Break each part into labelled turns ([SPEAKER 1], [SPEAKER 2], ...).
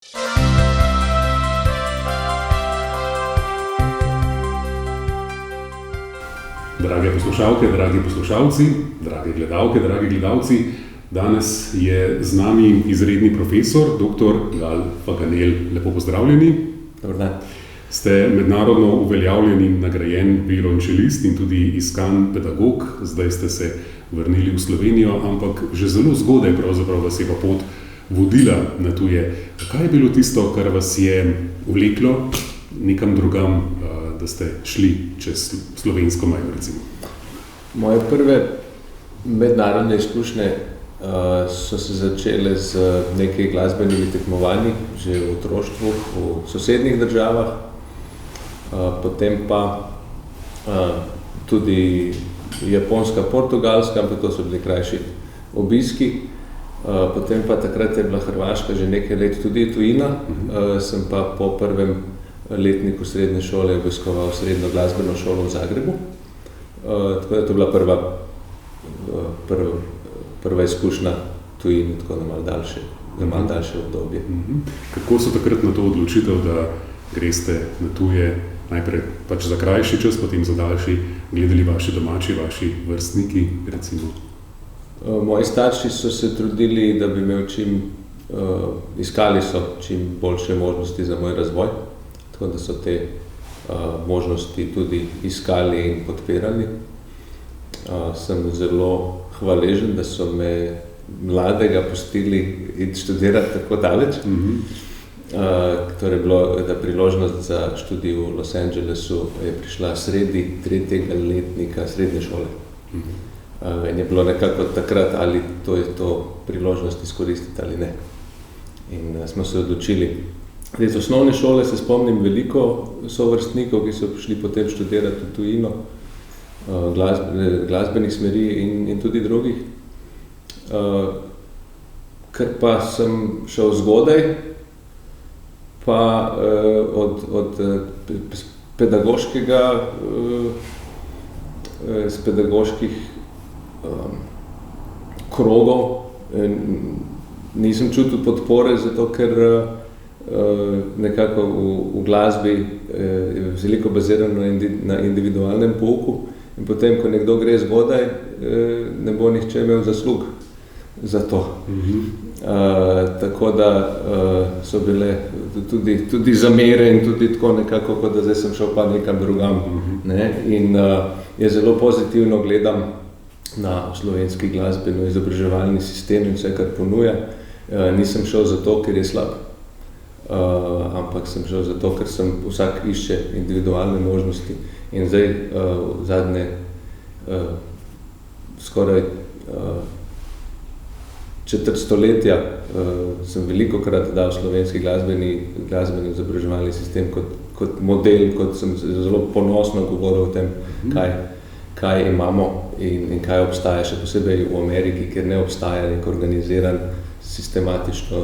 [SPEAKER 1] Drage poslušalke, dragi poslušalci, drage gledalke, dragi gledalci, danes je z nami izredni profesor, dr. Gal Faganel. Lepo pozdravljeni.
[SPEAKER 2] Dober dan.
[SPEAKER 1] Ste mednarodno uveljavljen in nagrajen violončelist in tudi iskan pedagog. Zdaj ste se vrnili v Slovenijo, ampak že zelo zgodaj pravzaprav vas je pa pot vodila na tuje. Kaj je bilo tisto, kar vas je vleklo nekam drugam, da ste šli čez slovensko mejo, recimo?
[SPEAKER 2] Moje prve mednarodne izkušnje so se začele z nekaj glasbenimi tekmovanji, že v otroštvu, v sosednjih državah, potem pa tudi Japonska, Portugalska, ampak to so bili krajši obiski. Potem pa takrat je bila Hrvaška že nekaj let tudi tujina, sem pa po prvem letniku srednje šole obiskoval srednjo glasbeno šolo v Zagrebu. Tako da je to bila prva izkušnja tujine, tako da malo daljše obdobje.
[SPEAKER 1] Kako so takrat na to odločitev, da greste na tuje, najprej pač za krajši čas, potem za daljši, gledali vaši domači, vaši vrstniki, recimo?
[SPEAKER 2] Moji starši so se trudili, da bi imel iskali so čim boljše možnosti za moj razvoj, tako da so te možnosti tudi iskali in podpirali. Sem zelo hvaležen, da so me mladega pustili iti študirati tako daleč. Torej je bilo, da priložnost za študij v Los Angelesu je prišla sredi tretjega letnika srednje šole. In je bilo nekako takrat, ali to je to priložnost izkoristiti ali ne. In smo se odločili. Z osnovne šole se spomnim veliko sovrstnikov, ki so prišli potem študirati v tujino, glasbenih smeri in tudi drugih. Ker pa sem šel zgodaj, pa od pedagoških krogov nisem čutil podpore, zato ker nekako v glasbi je veliko bazirano na individualnem pouku in potem, ko nekdo gre zgodaj, ne bo nihče imel zaslug za to. Tako da so bile tudi zamere in tudi tako nekako, kot da zdaj sem šel pa nekam drugam. In je zelo pozitivno gledam na slovenski glasbeno-izobraževalni sistem in vse, kar ponuja. Nisem šel zato, ker je slab, ampak sem šel zato, ker vsak išče individualne možnosti. In zdaj v zadnje skoraj četrt stoletja sem velikokrat dal slovenski glasbeni izobraževalni sistem kot model, kot sem zelo ponosno govoril o tem, kaj imamo in kaj obstaja, še posebej v Ameriki, kjer ne obstaja nek organiziran, sistematično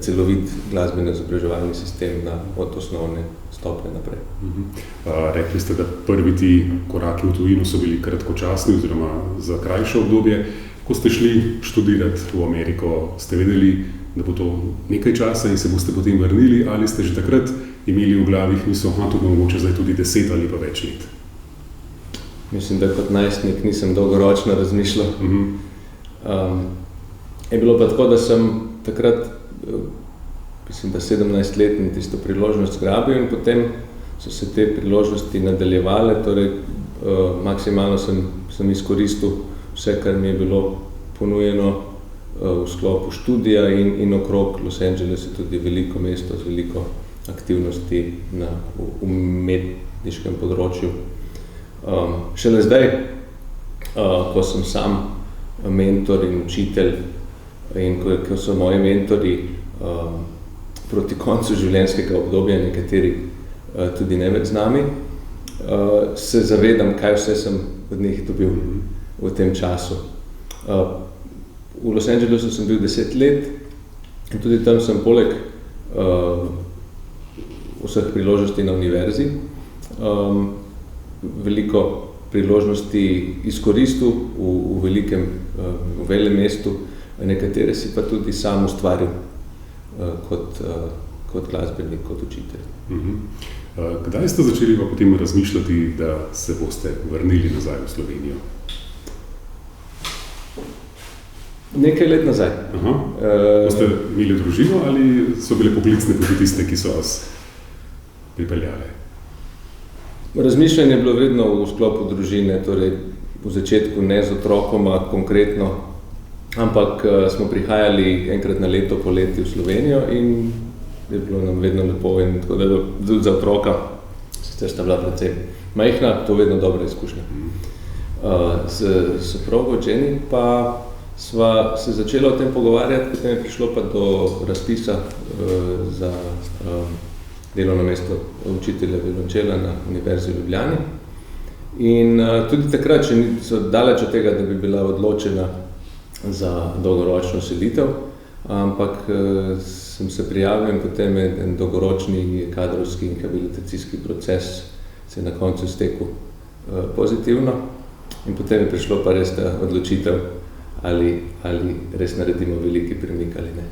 [SPEAKER 2] celovit glasbeno-izobraževalni sistem od osnovne stopnje naprej.
[SPEAKER 1] Rekli ste, da prvi ti koraki v tujino so bili kratkočasni oziroma za krajše obdobje. Ko ste šli študirati v Ameriko, ste vedeli, da bo to nekaj časa in se boste potem vrnili, ali ste že takrat imeli v glavi misel, to bo mogoče zdaj tudi 10 ali pa več let?
[SPEAKER 2] Mislim, da kot najstnik nisem dolgoročno razmišljal. Je bilo pa tako, da sem takrat, mislim, da 17 let in tisto priložnost zgrabil in potem so se te priložnosti nadaljevale, torej maksimalno sem izkoristil vse, kar mi je bilo ponujeno v sklopu študija in okrog Los Angeles je tudi veliko mesto z veliko aktivnosti na umetniškem področju. Šele zdaj, ko sem sam mentor in učitelj in ko so moji mentori proti koncu življenjskega obdobja, nekateri tudi ne več z nami, se zavedam, kaj vse sem od njih dobil v tem času. V Los Angelesu sem bil 10 let in tudi tam sem poleg vseh priložnosti na univerzi veliko priložnosti izkoristil v velikem mestu, nekatere si pa tudi sam ustvaril. kot glasbenik, kot učitelj.
[SPEAKER 1] Kdaj ste začeli pa potem razmišljati, da se boste vrnili nazaj v Slovenijo?
[SPEAKER 2] Nekaj let nazaj.
[SPEAKER 1] Ste imeli družino ali so bile poklicne poti tiste, ki so vas pripeljale?
[SPEAKER 2] Razmišljanje je bilo vedno v sklopu družine, torej v začetku ne z otrokoma konkretno, ampak smo prihajali enkrat na leto poleti v Slovenijo in je bilo nam vedno lepo in tako da tudi za otroka, sicer sta bila precej majhna, to vedno dobra izkušnja. Z soprogo Jenny pa sva se začela o tem pogovarjati, potem je prišlo pa do razpisa za delovno mesto učitelja violončela na Univerzi v Ljubljani. In tudi takrat še so daleč od tega, da bi bila odločena za dolgoročno selitev, ampak sem se prijavil in potem je en dolgoročni kadrovski in habilitacijski proces se je na koncu stekel pozitivno in potem je prišlo pa res ta odločitev, ali res naredimo veliki premik ali ne.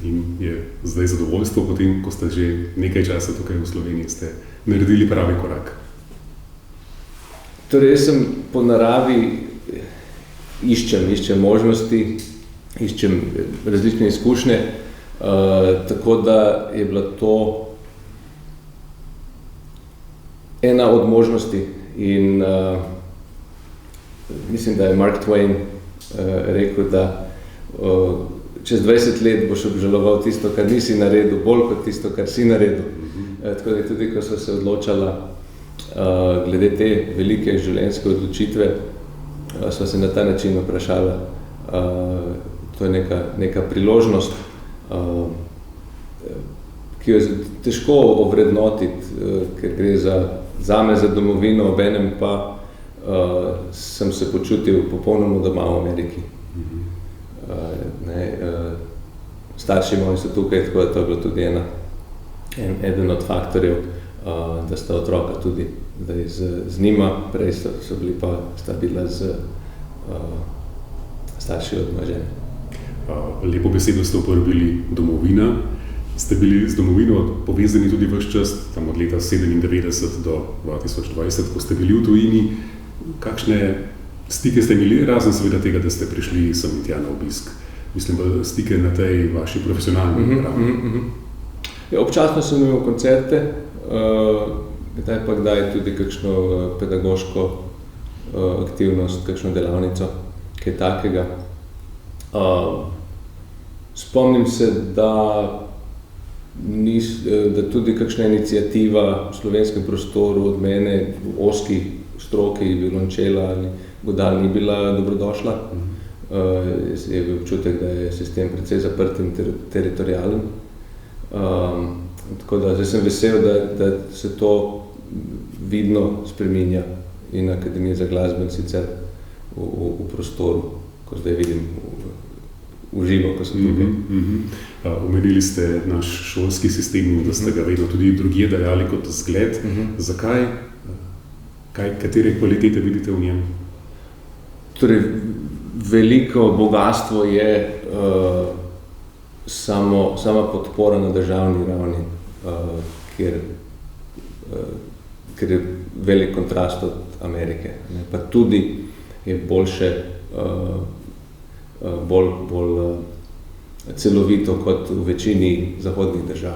[SPEAKER 1] In je zdaj zadovoljstvo potem, ko ste že nekaj časa tukaj v Sloveniji, ste naredili pravi korak?
[SPEAKER 2] Torej, jaz sem po naravi iščem možnosti, iščem različne izkušnje, tako da je bila to ena od možnosti in mislim, da je Mark Twain rekel, da čez 20 let boš obžaloval tisto, kar nisi naredil, bolj kot tisto, kar si naredil. Tako da tudi, ko so se odločala glede te velike življenjske odločitve, sva se na ta način vprašala, to je neka priložnost, ki jo je težko ovrednotiti, ker gre zame za domovino, obenem pa sem se počutil popolnoma doma v Ameriki. Starši moji so tukaj, tako da to je bilo tudi eden od faktorjev, da sta otroka tudi z njima, prej sta bila z starši od moje žene.
[SPEAKER 1] Lepo besedo ste uporabili domovina. Ste bili z domovino povezani tudi ves čas, tam od leta 1997 do 2020, ko ste bili v tujini. Kakšne stike ste imeli, razen seveda tega, da ste prišli sem in tja na obisk? Mislim, da stike na tej vaši profesionalni ravni.
[SPEAKER 2] Občasno sem imel koncerte, kdaj tudi kakšno pedagoško aktivnost, kakšno delavnico, kaj takega. Spomnim se, da tudi kakšna iniciativa v slovenskem prostoru od mene v oski stroki violončela ali godal ni bila dobrodošla. Je bil občutek, da je sistem precej zaprt in teritorialen. Tako da zdaj sem vesel, da se to vidno spreminja in Akademija za glasbo in sicer v prostoru, ko zdaj vidim v živo, ko sem tukaj.
[SPEAKER 1] Omenili ste naš šolski sistem, da ste ga vedno tudi drugje dajali kot zgled. Zakaj? Katere kvalitete vidite v njem?
[SPEAKER 2] Torej, veliko bogastvo je sama podpora na državni ravni, ker je velik kontrast od Amerike. Pa tudi je boljše, bolj celovito kot v večini zahodnih držav.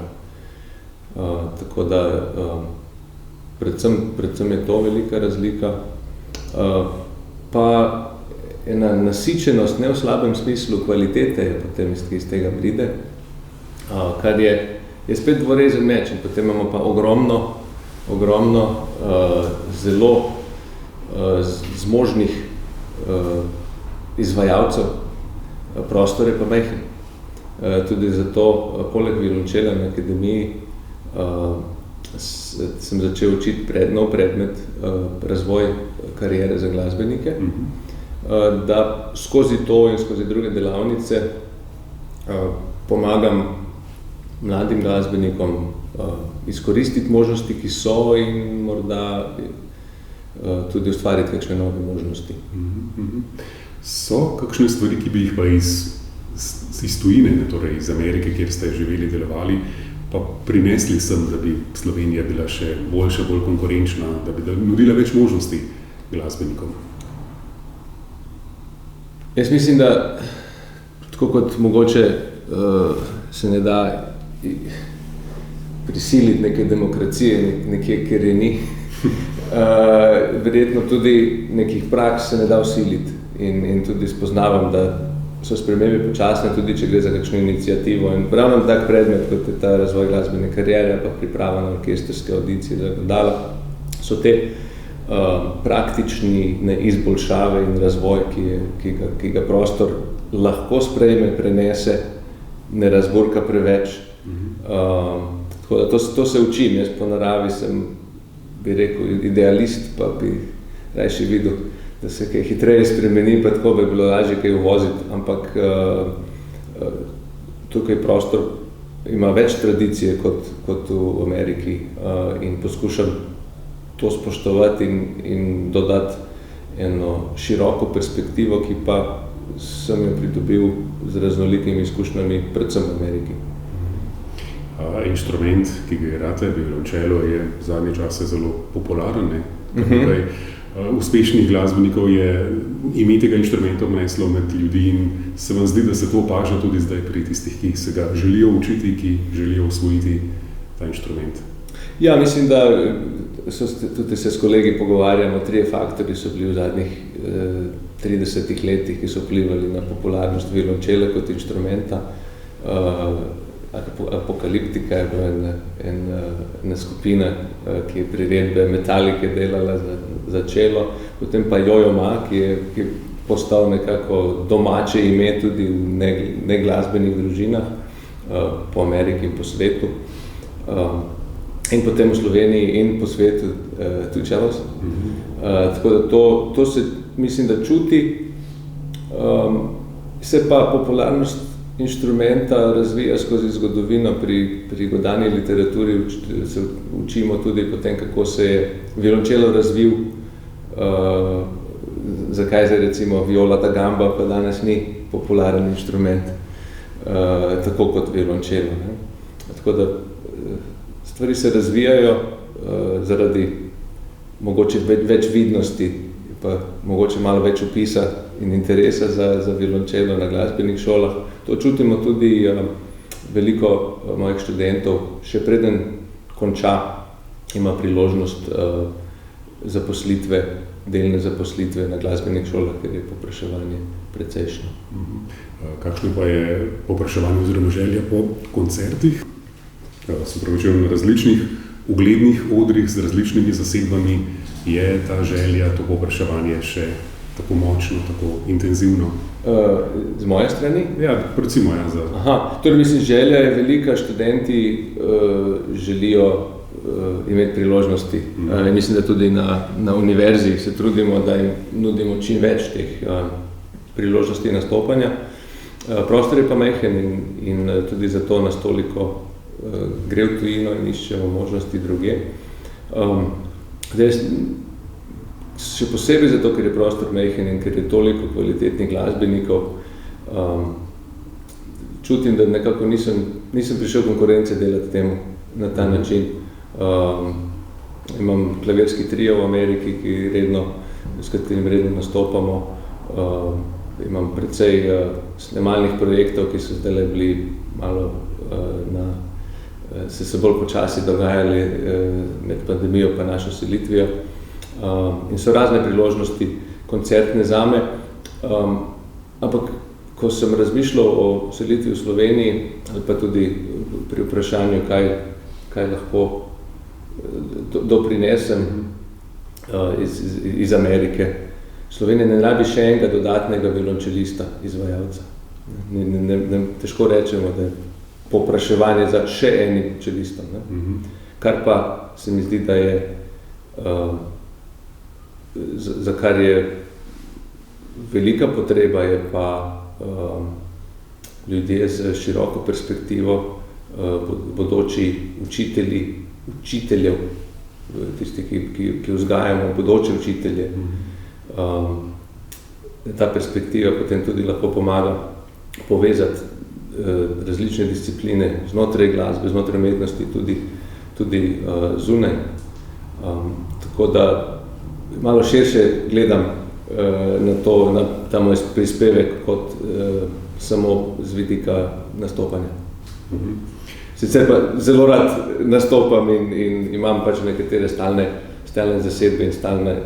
[SPEAKER 2] Tako da predvsem je to velika razlika. Pa ena nasičenost, ne v slabem smislu kvalitete, je potem iz tega pride, kar je spet dvorezen meč in potem imamo pa ogromno zelo zmožnih izvajalcev, prostor je pa majhen. Tudi zato, poleg violončela na akademiji, sem začel učiti nov predmet razvoj kariere za glasbenike, da skozi to in skozi druge delavnice pomagam mladim glasbenikom izkoristiti možnosti, ki so in morda tudi ustvariti kakšne nove možnosti.
[SPEAKER 1] So kakšne stvari, ki bi jih pa iz iz tujine, ne, torej iz Amerike, kjer ste živeli, delovali, pa prinesli sem, da bi Slovenija bila še boljša, bolj konkurenčna, da bi nudila več možnosti glasbenikom?
[SPEAKER 2] Jaz mislim, da tako kot mogoče se ne da prisiliti neke demokracije nekje, kjer je ni, verjetno tudi nekih praks se ne da vsiliti in tudi spoznavam, da so spremembe počasne, tudi če gre za kakšno inicijativo. In ravno tak predmet, kot je ta razvoj glasbene kariere, pa priprava na orkestrske audicije, so te praktični izboljšave in razvoj, ki ga prostor lahko sprejme, prenese, ne razburka preveč. Tako da to se učim. Jaz po naravi sem, bi rekel, idealist, pa bi rajši videl, da se kaj hitreje spremeni, pa tako bi bilo lažje kaj uvoziti, ampak tukaj prostor ima več tradicije kot v Ameriki in poskušam to spoštovati in dodati eno široko perspektivo, ki pa sem jo pridobil z raznolikimi izkušnjami, predvsem v Ameriki.
[SPEAKER 1] Inštrument, ki ga igrate, violončelo, je v zadnje čase zelo popularen. Tukaj uspešnih glasbenikov je ime tega inštrumenta vneslo med ljudi in se vam zdi, da se to opaža tudi zdaj pri tistih, ki se ga želijo učiti, ki želijo osvojiti ta inštrument.
[SPEAKER 2] Ja, mislim, da tudi se s kolegi pogovarjamo, 3 faktorji so bili v zadnjih 30 letih, ki so vplivali na popularnost violončele kot inštrumenta. Apokaliptika je bila ena skupina, ki je priredbe Metalike delala za čelo, potem pa Jojo Ma, ki je postal nekako domače ime tudi v neglasbenih družinah po Ameriki in po svetu. In potem v Sloveniji in po svetu tudi čelos. Tako da to se, mislim, da čuti. Se pa popularnost inštrumenta razvija skozi zgodovino. Pri godalni literaturi se učimo tudi potem, kako se je violončelo razvil, zakaj zdaj recimo viola da gamba pa danes ni popularen inštrument, tako kot violončelo. Tako da stvari se razvijajo zaradi mogoče več vidnosti, pa mogoče malo več opisa in interesa za violončelo na glasbenih šolah. To čutimo tudi veliko mojih študentov, še preden konča, ima priložnost zaposlitve, delne zaposlitve na glasbenih šolah, ker je povpraševanje precejšnjo.
[SPEAKER 1] Kakšno pa je povpraševanje oziroma želja po koncertih? Se pravičujem, na različnih uglednih odrih z različnimi zasedbami je ta želja, to povpraševanje še tako močno, tako intenzivno?
[SPEAKER 2] Z moje strani?
[SPEAKER 1] Ja, predvsem moja.
[SPEAKER 2] Torej mislim, želja je velika, študenti želijo imeti priložnosti. Mislim, da tudi na univerzi se trudimo, da jim nudimo čim več teh priložnosti nastopanja. Prostor je pa majhen in tudi zato nas toliko gre v tujino in iščemo možnosti druge. Zdaj, še posebej zato, ker je prostor majhen in ker je toliko kvalitetnih glasbenikov, čutim, da nekako nisem prišel konkurence delati temu na ta način. Imam klavirski trio v Ameriki, s katerim redno nastopamo. Imam precej snemalnih projektov, ki so zdaj bili malo se bolj počasi dogajali med pandemijo pa našo selitvijo. In so razne priložnosti koncertne zame, ampak ko sem razmišljal o selitvi v Sloveniji ali pa tudi pri vprašanju, kaj lahko doprinesem iz Amerike, Slovenija ne rabi še enega dodatnega violončelista, izvajalca. Težko rečemo, da je povpraševanje za še enim čelistom. Kar pa se mi zdi, da je za kar je velika potreba, je pa ljudje z široko perspektivo, bodoči učiteljev, tisti, ki vzgajamo bodoče učitelje. Ta perspektiva potem tudi lahko pomaga povezati različne discipline, znotraj glasbe, znotraj umetnosti, tudi zunaj. Tako da malo širše gledam na ta moj prispevek kot samo z vidika nastopanja. Sicer pa zelo rad nastopam in imam pač nekatere stalne zasedbe in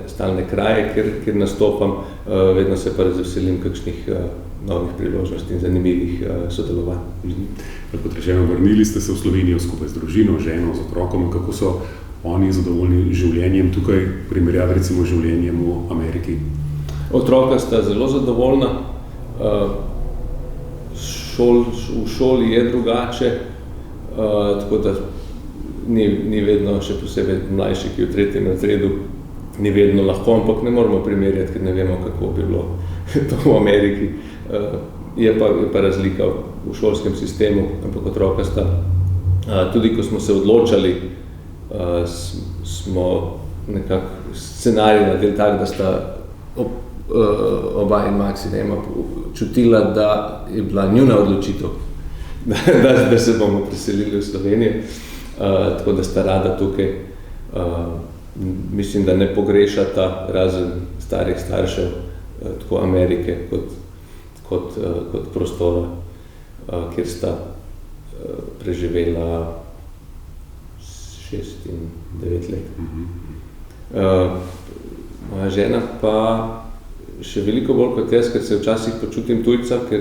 [SPEAKER 2] stalne kraje, kjer nastopam, vedno se pa razveselim kakšnih novih priložnosti in zanimivih sodelovanj.
[SPEAKER 1] Kot rečeno, vrnili ste se v Slovenijo skupaj z družino, ženo, z otrokom. Kako so oni zadovoljni življenjem tukaj, primerjavi recimo življenjem v Ameriki?
[SPEAKER 2] Otroka sta zelo zadovoljna. V šoli je drugače, tako da ni vedno, še posebej mlajši, ki v 3. razredu, ni vedno lahko, ampak ne moramo primerjati, ker ne vemo, kako bi bilo to v Ameriki. Je pa razlika v šolskem sistemu, ampak otroka sta. Tudi ko smo se odločali, smo nekako scenarij naredili tak, da sta oba in Maxi čutila, da je bila njuna odločitev, da se bomo preselili v Slovenijo. Tako da sta rada tukaj. Mislim, da ne pogrešata razen starih staršev tako Amerike kot prostora, kjer sta preživela 6 in 9 let. Moja žena pa še veliko bolj kot jaz, ker se včasih počutim tujca, ker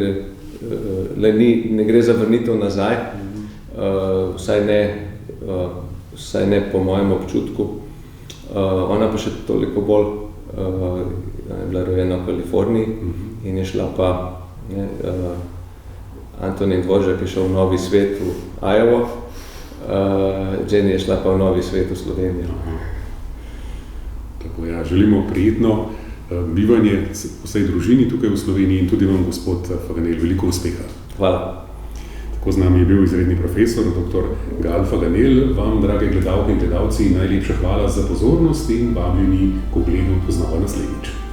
[SPEAKER 2] ne gre za vrnitev nazaj, vsaj ne po mojem občutku. Ona pa še toliko bolj, je bila rojena v Kaliforniji in je šla pa, Antonin Dvoržak je šel v novi svet v Iowa, Jenny je šla pa v novi svet v Slovenijo.
[SPEAKER 1] Tako ja, želimo prijetno bivanje vsej družini tukaj v Sloveniji in tudi vam, gospod Faganel, veliko uspeha.
[SPEAKER 2] Hvala.
[SPEAKER 1] Tako z nami je bil izredni profesor, dr. Gal Faganel. Vam, drage gledalke in gledalci, najlepša hvala za pozornost in vabljeni k ogledu znova naslednjič.